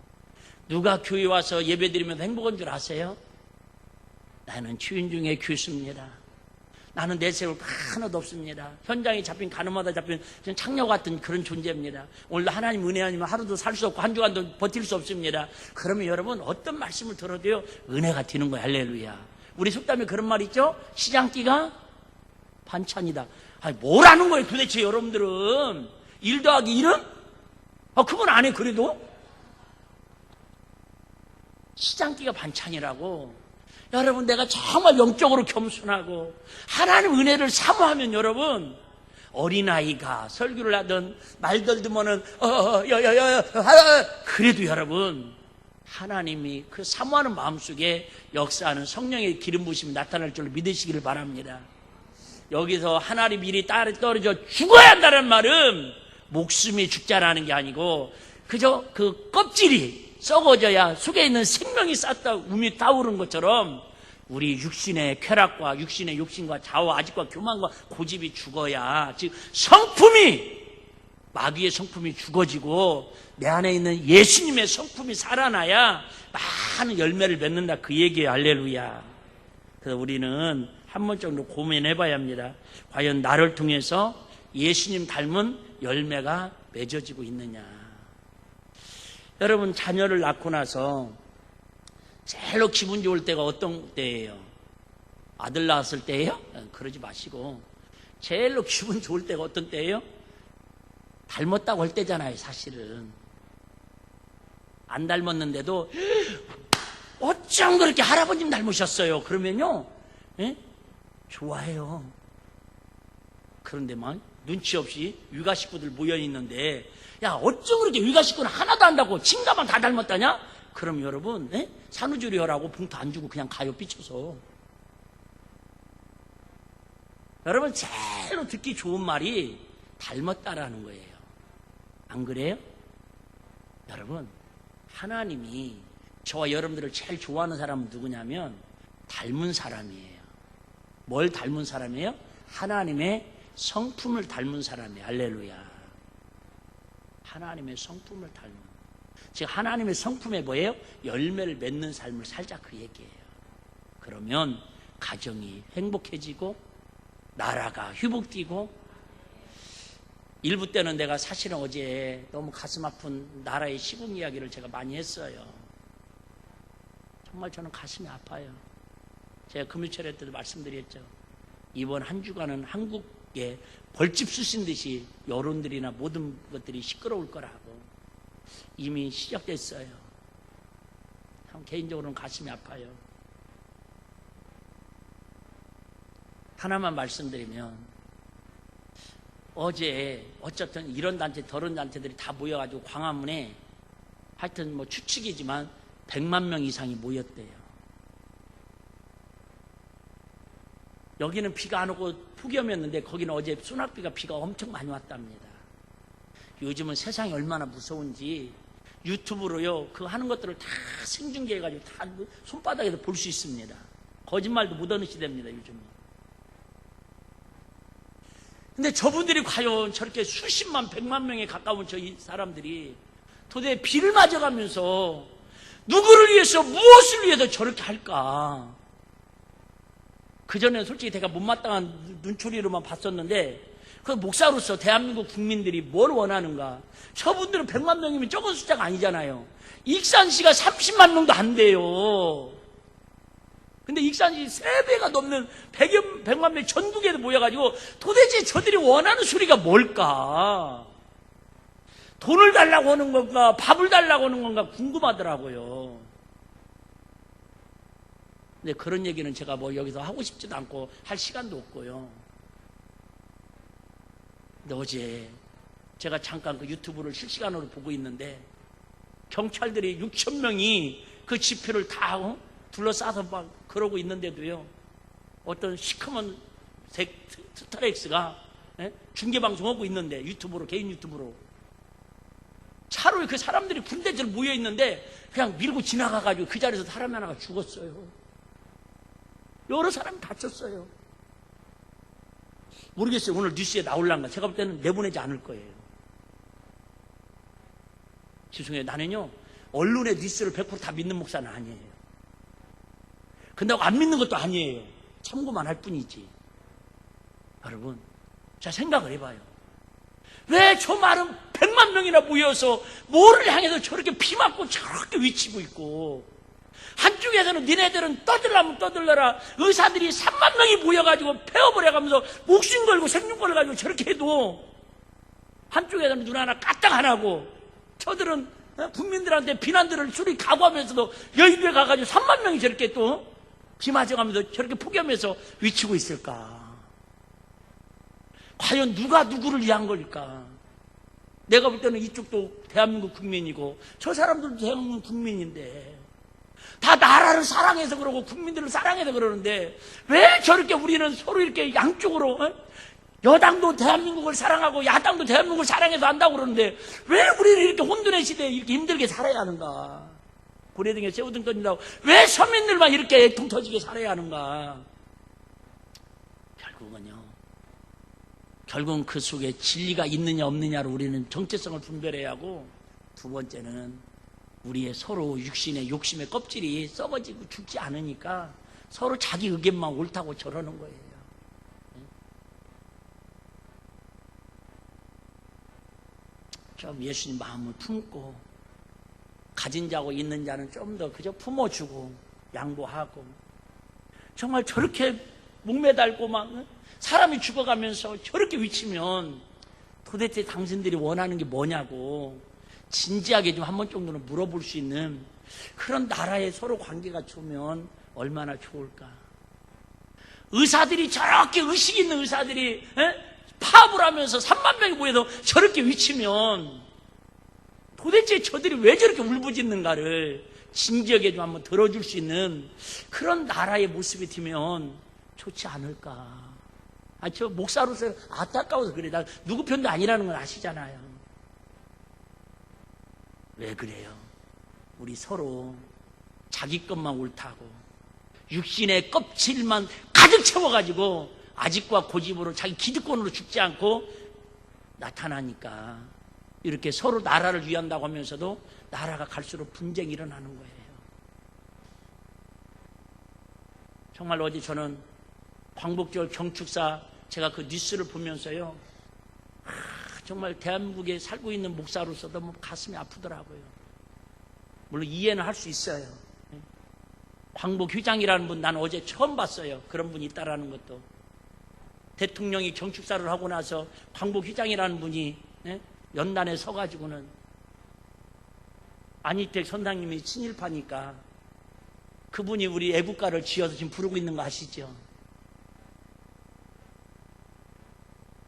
누가 교회 와서 예배드리면서 행복한 줄 아세요? 나는 주인 중에 교수입니다. 나는 내세울 거 하나도 없습니다. 현장에 잡힌 가늠하다 잡힌 창녀 같은 그런 존재입니다. 오늘 하나님 은혜 아니면 하루도 살 수 없고 한 주간도 버틸 수 없습니다. 그러면 여러분 어떤 말씀을 들어도요 은혜가 되는 거예요. 할렐루야. 우리 속담에 그런 말 있죠? 시장기가 반찬이다. 아니, 뭐라는 거예요 도대체 여러분들은. 1 더하기 1은? 그건 안 해. 그래도 시장기가 반찬이라고. 여러분, 내가 정말 영적으로 겸손하고 하나님 은혜를 사모하면 여러분, 어린아이가 설교를 하든 말들드면은 그래도 여러분, 하나님이 그 사모하는 마음속에 역사하는 성령의 기름 부심이 나타날 줄 믿으시기를 바랍니다. 여기서 하나님 일이 떨어져 죽어야 한다는 말은 목숨이 죽자라는 게 아니고 그저 그 껍질이 썩어져야 속에 있는 생명이 쌓다 우미 타오르는 것처럼 우리 육신의 쾌락과 육신의 욕심과 좌와 아집과 교만과 고집이 죽어야, 즉 성품이, 마귀의 성품이 죽어지고 내 안에 있는 예수님의 성품이 살아나야 많은 열매를 맺는다, 그 얘기예요. 할렐루야. 그래서 우리는 한 번 정도 고민해 봐야 합니다. 과연 나를 통해서 예수님 닮은 열매가 맺어지고 있느냐. 여러분, 자녀를 낳고 나서 제일로 기분 좋을 때가 어떤 때예요? 아들 낳았을 때예요? 그러지 마시고 제일로 기분 좋을 때가 어떤 때예요? 닮았다고 할 때잖아요. 사실은 안 닮았는데도 어쩜 그렇게 할아버님 닮으셨어요? 그러면요, 예? 좋아해요. 그런데 막 눈치 없이 위가 식구들 모여 있는데, 야, 어쩜 그렇게 위가 식구는 하나도 안다고 친가만 다 닮았다냐? 그럼 여러분, 예? 산후조리하라고 봉투 안 주고 그냥 가요, 삐쳐서. 여러분, 제일로 듣기 좋은 말이 닮았다라는 거예요. 안 그래요? 여러분, 하나님이 저와 여러분들을 제일 좋아하는 사람은 누구냐면 닮은 사람이에요. 뭘 닮은 사람이에요? 하나님의 성품을 닮은 사람이에요. 할렐루야. 하나님의 성품을 닮은. 즉 하나님의 성품에 뭐예요? 열매를 맺는 삶을 살자, 그 얘기예요. 그러면 가정이 행복해지고 나라가 회복되고. 일부 때는 내가 사실은 어제 너무 가슴 아픈 나라의 시국 이야기를 제가 많이 했어요. 정말 저는 가슴이 아파요. 제가 금요철에 때도 말씀드렸죠. 이번 한 주간은 한국에 벌집 쑤신 듯이 여론들이나 모든 것들이 시끄러울 거라고 이미 시작됐어요. 참 개인적으로는 가슴이 아파요. 하나만 말씀드리면, 어제 어쨌든 이런 단체 저런 단체들이 다 모여가지고 광화문에 하여튼 뭐 추측이지만 100만 명 이상이 모였대요. 여기는 비가 안 오고 폭염이었는데 거기는 어제 소낙비가 비가 엄청 많이 왔답니다. 요즘은 세상이 얼마나 무서운지 유튜브로요, 그 하는 것들을 다 생중계해가지고 다 손바닥에서 볼 수 있습니다. 거짓말도 못하는 시대입니다, 요즘은. 근데 저분들이 과연 저렇게 수십만, 100만 명에 가까운 저 사람들이 도대체 비를 맞아가면서 누구를 위해서, 무엇을 위해서 저렇게 할까? 그전에 솔직히 제가 못마땅한 눈초리로만 봤었는데, 그 목사로서 대한민국 국민들이 뭘 원하는가? 저분들은 100만 명이면 적은 숫자가 아니잖아요. 익산시가 30만 명도 안 돼요. 근데 익산시 3배가 넘는 100만 명 전국에도 모여가지고 도대체 저들이 원하는 소리가 뭘까? 돈을 달라고 하는 건가? 밥을 달라고 하는 건가? 궁금하더라고요. 근데 그런 얘기는 제가 뭐 여기서 하고 싶지도 않고 할 시간도 없고요. 근데 어제 제가 잠깐 그 유튜브를 실시간으로 보고 있는데 경찰들이 6천 명이 그 집회를 다 둘러싸서 막 그러고 있는데도요, 어떤 시커먼 스타렉스가 중계방송하고 있는데, 유튜브로, 개인 유튜브로 차로 그 사람들이 군대들 모여 있는데 그냥 밀고 지나가가지고 그 자리에서 사람 하나가 죽었어요. 여러 사람이 다쳤어요. 모르겠어요. 오늘 뉴스에 나올란가. 제가 볼 때는 내보내지 않을 거예요. 죄송해요. 나는요, 언론의 뉴스를 100% 다 믿는 목사는 아니에요. 근데 안 믿는 것도 아니에요. 참고만 할 뿐이지. 여러분, 자, 생각을 해봐요. 왜 저 많은 100만 명이나 모여서 뭐를 향해서 저렇게 피 맞고 저렇게 외치고 있고, 한쪽에서는 니네들은 떠들라면 떠들러라, 의사들이 3만 명이 모여가지고 폐업을 해가면서 목숨 걸고 생명 걸어가지고 저렇게 해도, 한쪽에서는 눈 하나 까딱 안 하고, 저들은 국민들한테 비난들을 수리 각오하면서도 여의도에 가가지고 3만 명이 저렇게 또 비 맞아가면서 저렇게 포기하면서 외치고 있을까? 과연 누가 누구를 위한 걸까? 내가 볼 때는 이쪽도 대한민국 국민이고 저 사람들도 대한민국 국민인데 다 나라를 사랑해서 그러고 국민들을 사랑해서 그러는데 왜 저렇게 우리는 서로 이렇게 양쪽으로 여당도 대한민국을 사랑하고 야당도 대한민국을 사랑해서 한다고 그러는데 왜 우리는 이렇게 혼돈의 시대에 이렇게 힘들게 살아야 하는가? 고래등에 새우등 던진다고 왜 서민들만 이렇게 애통 터지게 살아야 하는가? 결국은 그 속에 진리가 있느냐 없느냐로 우리는 정체성을 분별해야 하고, 두 번째는 우리의 서로 육신의 욕심의 껍질이 썩어지고 죽지 않으니까 서로 자기 의견만 옳다고 저러는 거예요. 좀 예수님 마음을 품고 가진 자고 있는 자는 좀 더 그저 품어주고 양보하고, 정말 저렇게 목매달고 막 사람이 죽어가면서 저렇게 위치면 도대체 당신들이 원하는 게 뭐냐고 진지하게 좀 한 번 정도는 물어볼 수 있는 그런 나라에 서로 관계가 좋으면 얼마나 좋을까. 의사들이 저렇게 의식 있는 의사들이 파업을 하면서 3만 명이 모여서 저렇게 위치면 도대체 저들이 왜 저렇게 울부짖는가를 진지하게 좀 한번 들어줄 수 있는 그런 나라의 모습이 되면 좋지 않을까. 저 목사로서 안타까워서 그래. 나 누구 편도 아니라는 건 아시잖아요. 왜 그래요? 우리 서로 자기 것만 옳다고 육신의 껍질만 가득 채워가지고 아직과 고집으로 자기 기득권으로 죽지 않고 나타나니까 이렇게 서로 나라를 위한다고 하면서도 나라가 갈수록 분쟁이 일어나는 거예요. 정말 어제 저는 광복절 경축사 제가 그 뉴스를 보면서요, 정말 대한민국에 살고 있는 목사로서 너무 가슴이 아프더라고요. 물론 이해는 할 수 있어요. 광복회장이라는 분 난 어제 처음 봤어요. 그런 분이 있다라는 것도. 대통령이 경축사를 하고 나서 광복회장이라는 분이 연단에 서가지고는 안희택 선장님이 친일파니까 그분이 우리 애국가를 지어서 지금 부르고 있는 거 아시죠?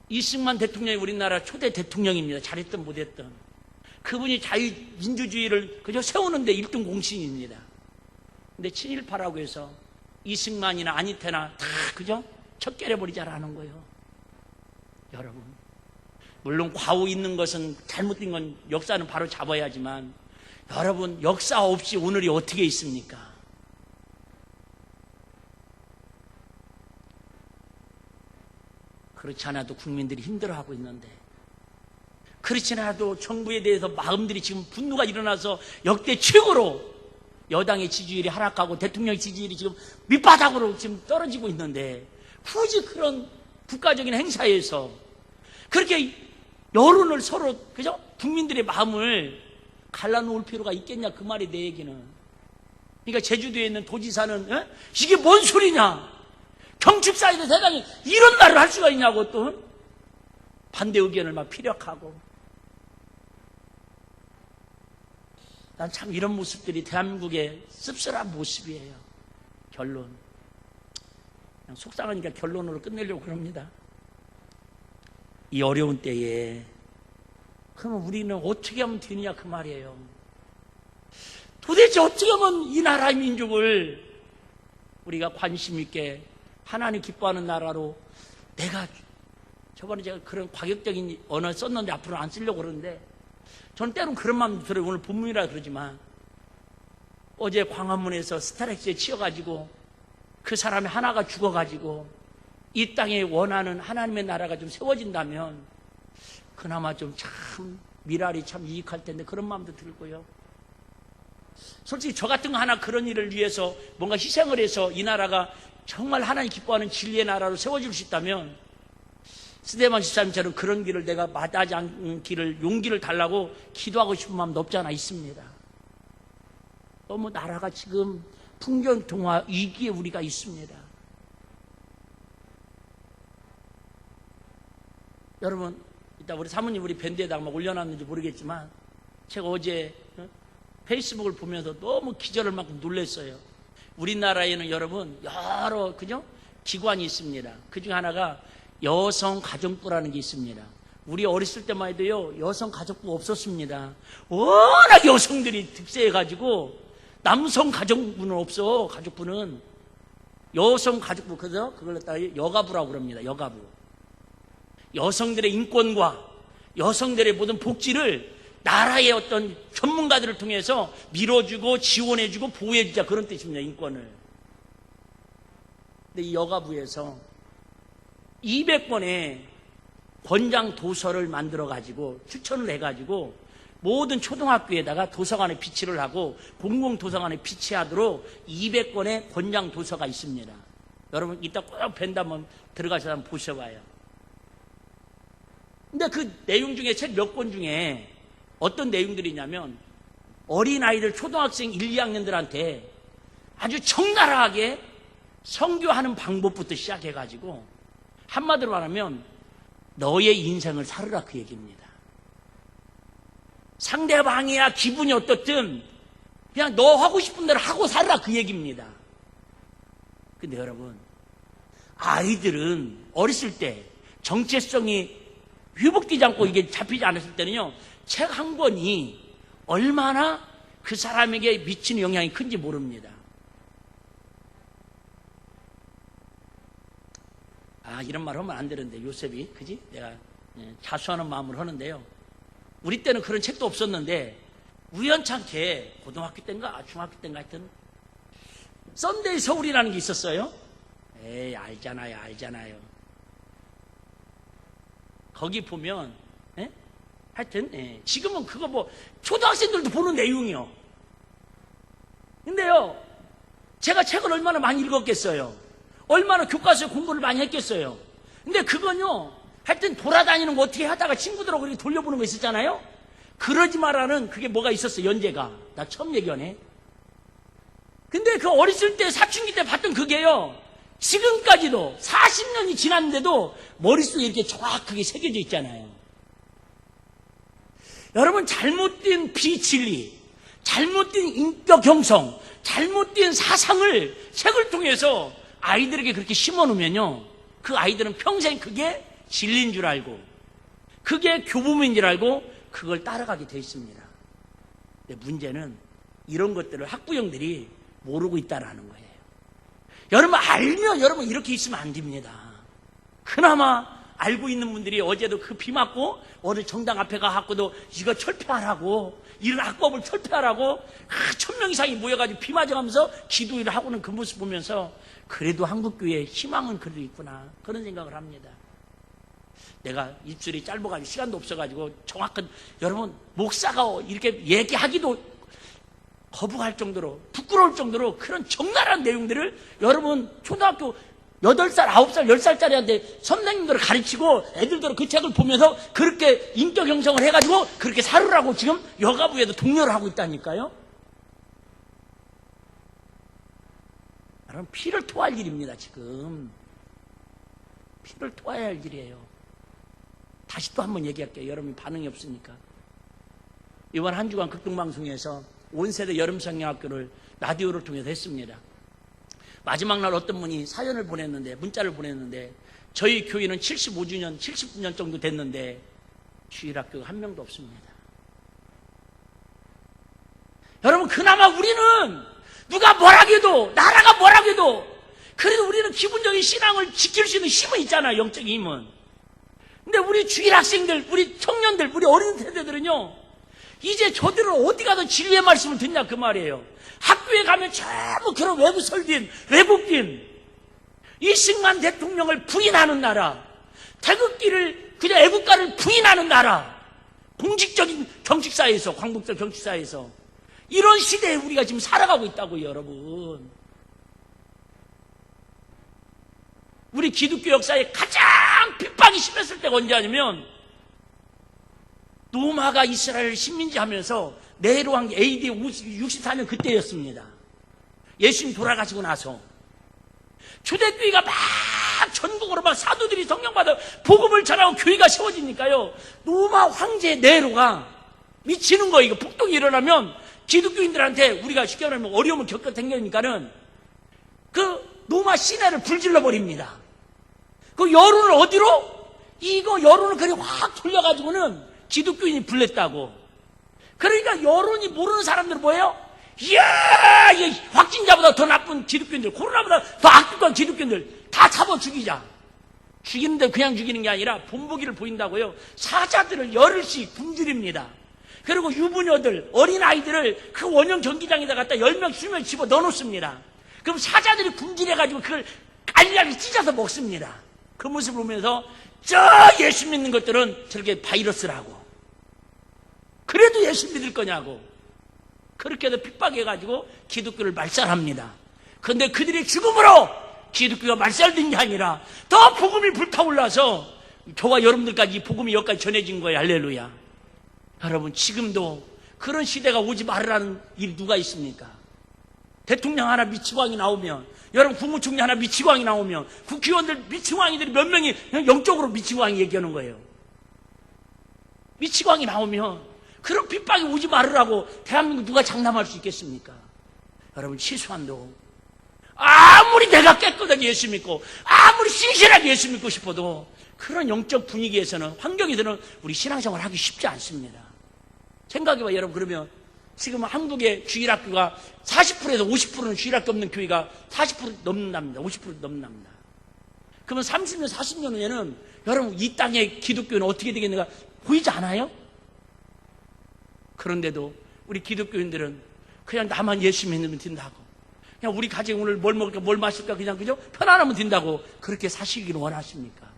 이승만 대통령이 우리나라 초대 대통령입니다. 잘했든 못했든. 그분이 자유민주주의를 그저 세우는데 1등 공신입니다. 근데 친일파라고 해서 이승만이나 안희태나 다 그저 척결해버리자라는 거예요. 여러분, 물론 과오 있는 것은 잘못된 건 역사는 바로 잡아야지만 여러분, 역사 없이 오늘이 어떻게 있습니까? 그렇지 않아도 국민들이 힘들어하고 있는데, 그렇지 않아도 정부에 대해서 마음들이 지금 분노가 일어나서 역대 최고로 여당의 지지율이 하락하고 대통령의 지지율이 지금 밑바닥으로 지금 떨어지고 있는데, 굳이 그런 국가적인 행사에서 그렇게 여론을 서로 그죠? 국민들의 마음을 갈라놓을 필요가 있겠냐, 그 말이 내 얘기는. 그러니까 제주도에 있는 도지사는 이게 뭔 소리냐, 경축사에서 세상에 이런 말을 할 수가 있냐고 또 반대 의견을 막 피력하고. 난 참 이런 모습들이 대한민국의 씁쓸한 모습이에요. 결론, 그냥 속상하니까 결론으로 끝내려고 그럽니다. 이 어려운 때에 그러면 우리는 어떻게 하면 되느냐, 그 말이에요. 도대체 어떻게 하면 이 나라의 민족을 우리가 관심 있게 하나님 기뻐하는 나라로, 내가 저번에 제가 그런 과격적인 언어 썼는데 앞으로 안 쓰려고 그러는데, 저는 때론 그런 마음도 들어요. 오늘 본문이라 그러지만 어제 광화문에서 스타렉스에 치여가지고 그 사람이 하나가 죽어가지고 이 땅에 원하는 하나님의 나라가 좀 세워진다면 그나마 좀 참 미랄이 참 유익할 텐데, 그런 마음도 들고요. 솔직히 저 같은 거 하나 그런 일을 위해서 뭔가 희생을 해서 이 나라가 정말 하나님 기뻐하는 진리의 나라로 세워질 수 있다면 스데반 집사님처럼 그런 길을 내가 마다하지 않는 길을 용기를 달라고 기도하고 싶은 마음도 없지 않아 있습니다. 너무 나라가 지금 풍경통화 위기에 우리가 있습니다. 여러분, 이따 우리 사모님 우리 밴드에다가 막 올려놨는지 모르겠지만 제가 어제 페이스북을 보면서 너무 기절을 막 놀랐어요. 우리나라에는 여러분 여러 그죠? 기관이 있습니다. 그중 하나가 여성가정부라는 게 있습니다. 우리 어렸을 때만 해도요, 여성가족부 없었습니다. 워낙 여성들이 득세해가지고 남성가정부는 없어. 가족부는 여성가족부, 그래서 그걸 갖다가 여가부라고 그럽니다. 여가부. 여성들의 인권과 여성들의 모든 복지를 나라의 어떤 전문가들을 통해서 밀어주고 지원해주고 보호해주자, 그런 뜻입니다. 인권을. 근데 이 여가부에서 200권의 권장 도서를 만들어가지고 추천을 해가지고 모든 초등학교에다가 도서관에 비치를 하고 공공도서관에 비치하도록 200권의 권장 도서가 있습니다. 여러분 이따 꼭 밴드 한번 들어가서 한번 보셔봐요. 근데 그 내용 중에 책 몇 권 중에 어떤 내용들이냐면 어린아이들 초등학생 1, 2학년들한테 아주 적나라하게 선교하는 방법부터 시작해가지고 한마디로 말하면 너의 인생을 살으라 그 얘기입니다. 상대방이야 기분이 어떻든 그냥 너 하고 싶은 대로 하고 살아라 그 얘기입니다. 근데 여러분, 아이들은 어렸을 때 정체성이 회복되지 않고 이게 잡히지 않았을 때는요, 책 한 권이 얼마나 그 사람에게 미치는 영향이 큰지 모릅니다. 이런 말 하면 안 되는데, 요셉이, 그지? 내가 자수하는 마음으로 하는데요. 우리 때는 그런 책도 없었는데, 우연찮게 고등학교 때인가 중학교 때인가 하여튼, 썬데이 서울이라는 게 있었어요. 알잖아요. 거기 보면, 하여튼, 지금은 그거 뭐, 초등학생들도 보는 내용이요. 근데요, 제가 책을 얼마나 많이 읽었겠어요. 얼마나 교과서에 공부를 많이 했겠어요. 근데 그건요, 하여튼 돌아다니는 거 어떻게 하다가 친구들하고 그렇게 돌려보는 거 있었잖아요. 그러지 마라는 그게 뭐가 있었어, 연재가. 나 처음 얘기하네. 근데 그 어렸을 때 사춘기 때 봤던 그게요, 지금까지도 40년이 지났는데도 머릿속에 이렇게 정확하게 새겨져 있잖아요. 여러분, 잘못된 비진리, 잘못된 인격 형성, 잘못된 사상을 책을 통해서 아이들에게 그렇게 심어놓으면요, 그 아이들은 평생 그게 진리인 줄 알고 그게 교범인 줄 알고 그걸 따라가게 돼 있습니다. 근데 문제는 이런 것들을 학부형들이 모르고 있다는 거예요. 여러분, 알면 여러분 이렇게 있으면 안 됩니다. 그나마 알고 있는 분들이 어제도 그 비 맞고 어느 정당 앞에 가갖고도 이거 철폐하라고, 이런 악법을 철폐하라고 1000명 이상이 모여가지고 비 맞아가면서 기도를 하고는 그 모습 보면서 그래도 한국교회에 희망은 그래도 있구나, 그런 생각을 합니다. 내가 입술이 짧아가지고 시간도 없어가지고 정확한, 여러분, 목사가 이렇게 얘기하기도 거부할 정도로, 부끄러울 정도로 그런 적나라한 내용들을 여러분 초등학교 8살, 9살, 10살짜리한테 선생님들을 가르치고 애들도 그 책을 보면서 그렇게 인격 형성을 해가지고 그렇게 살으라고 지금 여가부에도 독려를 하고 있다니까요. 여러분, 피를 토할 일입니다. 지금 피를 토해야 할 일이에요. 다시 또 한번 얘기할게요. 여러분 반응이 없으니까. 이번 한 주간 극동방송에서 온세대 여름성경학교를 라디오를 통해서 했습니다. 마지막 날 어떤 분이 사연을 보냈는데, 문자를 보냈는데, 저희 교회는 75주년, 70주년 정도 됐는데 주일학교가 한 명도 없습니다. 여러분, 그나마 우리는 누가 뭐라고 해도, 나라가 뭐라고 해도 그래도 우리는 기본적인 신앙을 지킬 수 있는 힘은 있잖아요. 영적인 힘은. 근데 우리 주일학생들, 우리 청년들, 우리 어린 세대들은요, 이제 저들은 어디 가서 진리의 말씀을 듣냐 그 말이에요. 학교에 가면 전부 그런 외부설진, 외국인, 이승만 대통령을 부인하는 나라, 태극기를, 그냥 애국가를 부인하는 나라, 공직적인 정치사회에서, 광복절 정치사회에서 이런 시대에 우리가 지금 살아가고 있다고요, 여러분. 우리 기독교 역사에 가장 핍박이 심했을 때가 언제 아니면 로마가 이스라엘을 식민지 하면서 네로한 게 AD 64년 그때였습니다. 예수님 돌아가시고 나서 초대교회가 막 전국으로 막 사도들이 성령받아 복음을 전하고 교회가 세워지니까요, 로마 황제 네로가 미치는 거예요. 이거 폭동이 일어나면 기독교인들한테 우리가 쉽게 말하면 어려움을 겪어 댕기니까는 그 로마 시내를 불질러 버립니다. 그 여론을 어디로? 이거 여론을 그냥 확 돌려가지고는 기독교인이 불냈다고. 그러니까 여론이 모르는 사람들은 뭐예요? 이야, 이 확진자보다 더 나쁜 기독교인들, 코로나보다 더 악독한 기독교인들 다 잡아 죽이자. 죽이는데 그냥 죽이는 게 아니라 본보기를 보인다고요. 사자들을 열흘씩 굶주립니다. 그리고 유부녀들, 어린아이들을 그 원형 경기장에다 갖다 10명, 20명 집어 넣어놓습니다. 그럼 사자들이 굶주려가지고 그걸 알알이 찢어서 먹습니다. 그 모습을 보면서 저 예수 믿는 것들은 저렇게 바이러스라고. 그래도 예수 믿을 거냐고. 그렇게도 핍박해가지고 기독교를 말살합니다. 그런데 그들의 죽음으로 기독교가 말살된 게 아니라 더 복음이 불타올라서 저와 여러분들까지 이 복음이 여기까지 전해진 거예요. 할렐루야. 여러분, 지금도 그런 시대가 오지 말으라는 일이 누가 있습니까? 대통령 하나 미치광이 나오면, 여러분 국무총리 하나 미치광이 나오면, 국회의원들 미치광이들이 몇 명이 그냥 영적으로 미치광이 얘기하는 거예요. 미치광이 나오면 그런 핍박이 오지 말으라고 대한민국 누가 장담할 수 있겠습니까? 여러분 최소한도 아무리 내가 깨끗하게 예수 믿고 아무리 신실하게 예수 믿고 싶어도 그런 영적 분위기에서는, 환경에서는 우리 신앙생활 하기 쉽지 않습니다. 생각해봐. 여러분, 그러면 지금 한국의 주일학교가 40%에서 50%는 주일학교 없는 교회가 40% 넘는답니다. 50% 넘는답니다. 그러면 30년, 40년 후에는 여러분 이 땅의 기독교는 어떻게 되겠는가 보이지 않아요? 그런데도 우리 기독교인들은 그냥 나만 예수 믿으면 된다고, 그냥 우리 가정이 오늘 뭘 먹을까 뭘 마실까 그냥 그죠? 편안하면 된다고 그렇게 사시기를 원하십니까?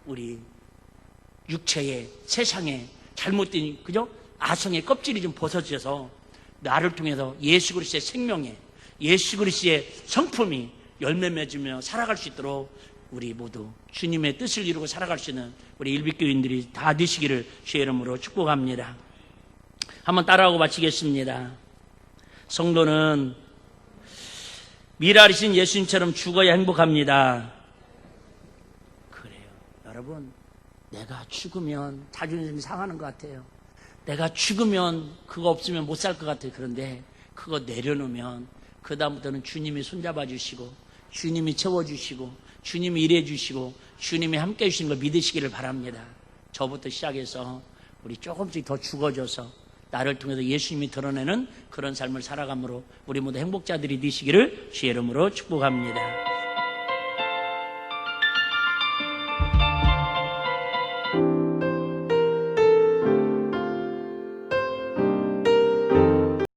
우리 육체의 세상에 잘못된 그죠? 아성의 껍질이 좀 벗어져서 나를 통해서 예수 그리스도의 생명에, 예수 그리스도의 성품이 열매 맺으며 살아갈 수 있도록 우리 모두 주님의 뜻을 이루고 살아갈 수 있는 우리 일빛교인들이 다 되시기를 주의 이름으로 축복합니다. 한번 따라하고 마치겠습니다. 성도는 미랄이신 예수님처럼 죽어야 행복합니다. 그래요. 여러분, 내가 죽으면 자존심이 상하는 것 같아요. 내가 죽으면 그거 없으면 못 살 것 같아요. 그런데 그거 내려놓으면 그 다음부터는 주님이 손잡아 주시고, 주님이 채워주시고, 주님이 일해 주시고, 주님이 함께 해주시는 걸 믿으시기를 바랍니다. 저부터 시작해서 우리 조금씩 더 죽어져서 나를 통해서 예수님이 드러내는 그런 삶을 살아감으로 우리 모두 행복자들이 되시기를 주의 이름으로 축복합니다.